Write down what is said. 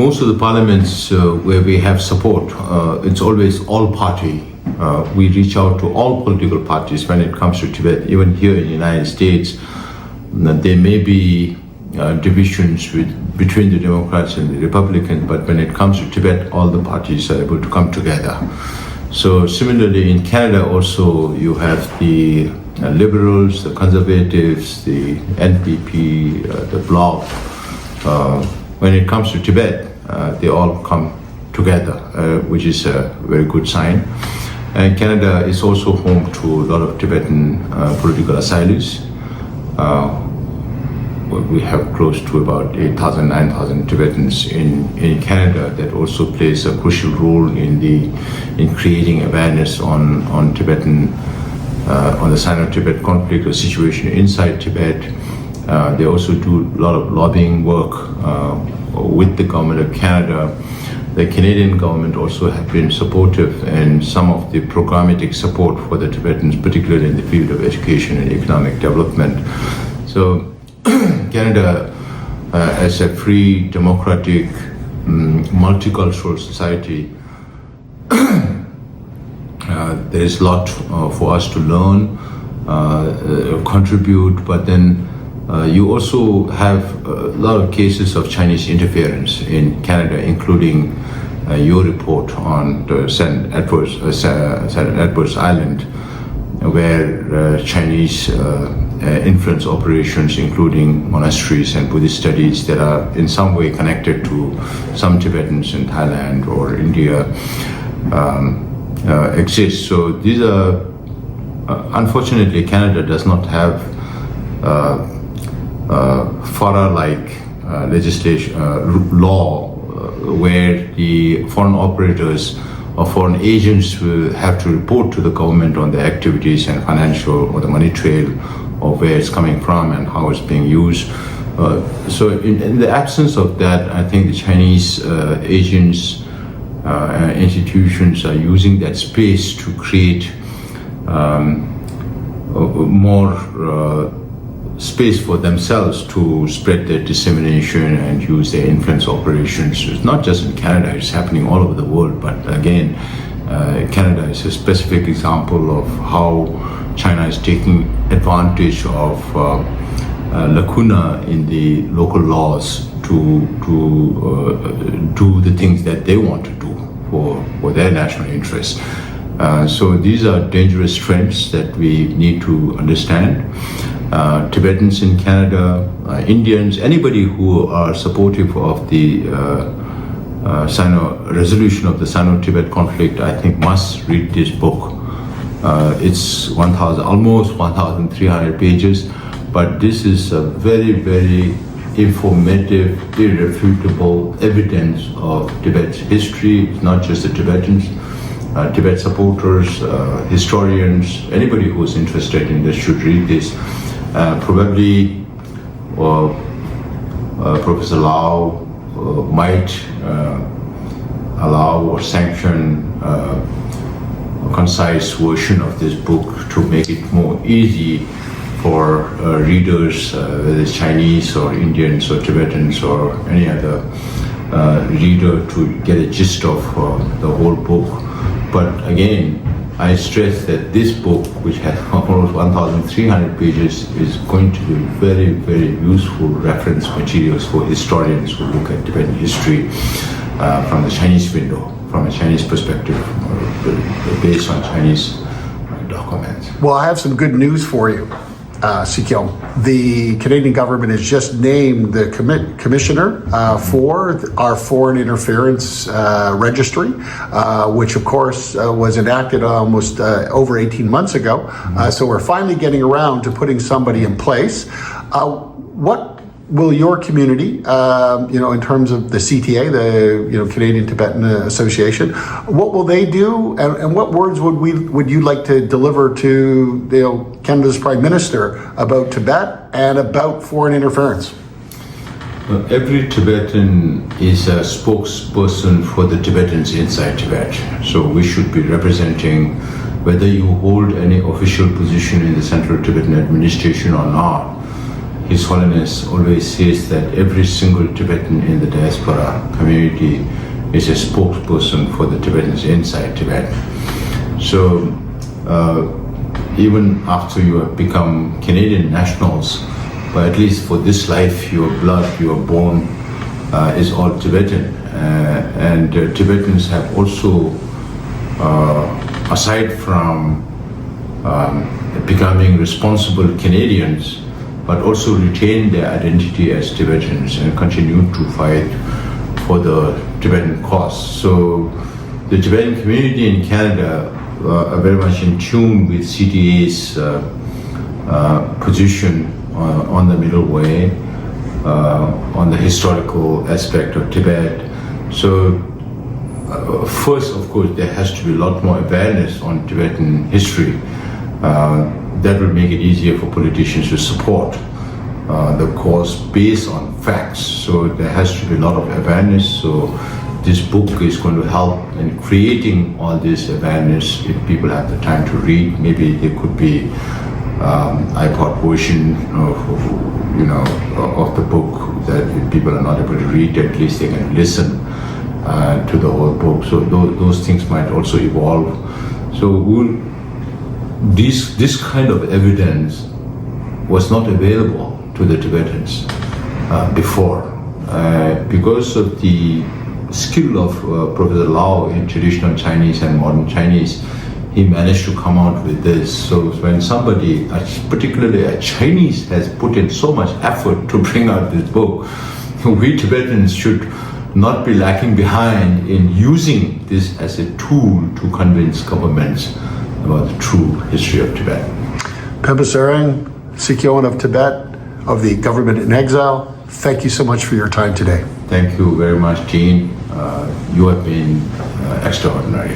Most of the parliaments where we have support, it's always all party. We reach out to all political parties when it comes to Tibet. Even here in the United States, there may be divisions between the Democrats and the Republicans, but when it comes to Tibet, all the parties are able to come together. So similarly in Canada also, you have the Liberals, the Conservatives, the NPP, the Bloc. When it comes to Tibet, they all come together, which is a very good sign. And Canada is also home to a lot of Tibetan political asylees. We have close to about 8,000, 9,000 Tibetans in Canada. That also plays a crucial role in creating awareness on Tibetan, on the Sino-Tibet conflict or situation inside Tibet. They also do a lot of lobbying work with the government of Canada. The Canadian government also have been supportive in some of the programmatic support for the Tibetans, particularly in the field of education and economic development. So Canada, as a free, democratic, multicultural society, there is a lot for us to learn, contribute, but then you also have a lot of cases of Chinese interference in Canada, including your report on the St. Edward's Island, where Chinese influence operations, including monasteries and Buddhist studies that are in some way connected to some Tibetans in Thailand or India, exist. So these are, unfortunately, Canada does not have FARA-like legislation, law, where the foreign operators or foreign agents will have to report to the government on their activities and financial or the money trail of where it's coming from and how it's being used. So in the absence of that, I think the Chinese agents institutions are using that space to create more space for themselves to spread their dissemination and use their influence operations. It's not just in Canada, it's happening all over the world. But again, Canada is a specific example of how China is taking advantage of lacuna in the local laws to do the things that they want to do for their national interests. So these are dangerous trends that we need to understand. Tibetans in Canada, Indians, anybody who are supportive of the resolution of the Sino-Tibet conflict, I think must read this book. It's almost 1,300 pages, but this is a very, very informative, irrefutable evidence of Tibet's history. It's not just the Tibetans, Tibet supporters, historians, anybody who's interested in this should read this. Probably Professor Lau might allow or sanction a concise version of this book to make it more easy for readers, whether it's Chinese or Indians or Tibetans or any other reader, to get a gist of the whole book. But again, I stress that this book, which has almost 1,300 pages, is going to be very, very useful reference materials for historians who look at Tibetan history from the Chinese window, from a Chinese perspective, based on Chinese documents. Well, I have some good news for you, Sikyo. The Canadian government has just named the commissioner for our foreign interference registry, which of course was enacted almost over 18 months ago. So we're finally getting around to putting somebody in place. What will your community, in terms of the CTA, the Canadian Tibetan Association, what will they do, and what words would you like to deliver to Canada's Prime Minister about Tibet and about foreign interference? Every Tibetan is a spokesperson for the Tibetans inside Tibet. So we should be representing, whether you hold any official position in the Central Tibetan Administration or not. His Holiness always says that every single Tibetan in the diaspora community is a spokesperson for the Tibetans inside Tibet. So even after you have become Canadian nationals, but at least for this life, your blood, your bone is all Tibetan. And Tibetans have also, aside from becoming responsible Canadians, but also retain their identity as Tibetans and continue to fight for the Tibetan cause. So the Tibetan community in Canada are very much in tune with CTA's position on the middle way, on the historical aspect of Tibet. So first, of course, there has to be a lot more awareness on Tibetan history. That will make it easier for politicians to support the cause based on facts. So there has to be a lot of awareness. So this book is going to help in creating all this awareness. If people have the time to read, maybe there could be iPod version of the book that if people are not able to read, at least they can listen to the whole book. So those things might also evolve. So this kind of evidence was not available to the Tibetans before. Because of the skill of Professor Lau in traditional Chinese and modern Chinese, he managed to come out with this. So when somebody, particularly a Chinese, has put in so much effort to bring out this book, we Tibetans should not be lacking behind in using this as a tool to convince governments about the true history of Tibet. Penpa Tsering, Sikyoan of Tibet, of the Government in Exile, thank you so much for your time today. Thank you very much, Gene. You have been extraordinary.